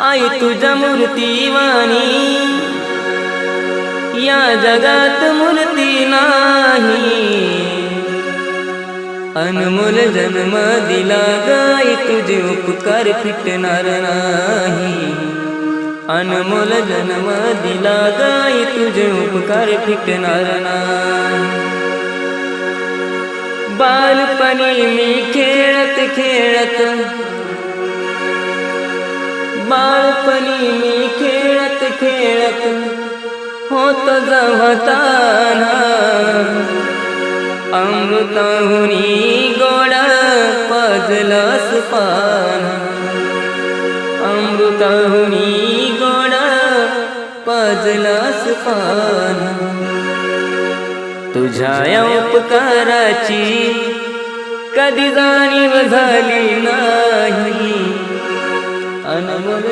आई तुझ्या मूर्तीवाणी या जगात मूर्ती नाही। अनमोल जन्म दिला गाई तुझे उपकार फिटणार नाही। अनमोल जन्म दिला गाई तुझे उपकार फिटणार नाही। बालपणी मी खेळत खेळत बालपणी मी खेळत खेळत होत जवताना अमृताहुनी गोड पाजलंस पान। अमृताहुनी गोड पाजलंस पान। तुझ्या उपकाराची कधी जाणीव झाली नाही। अनमोल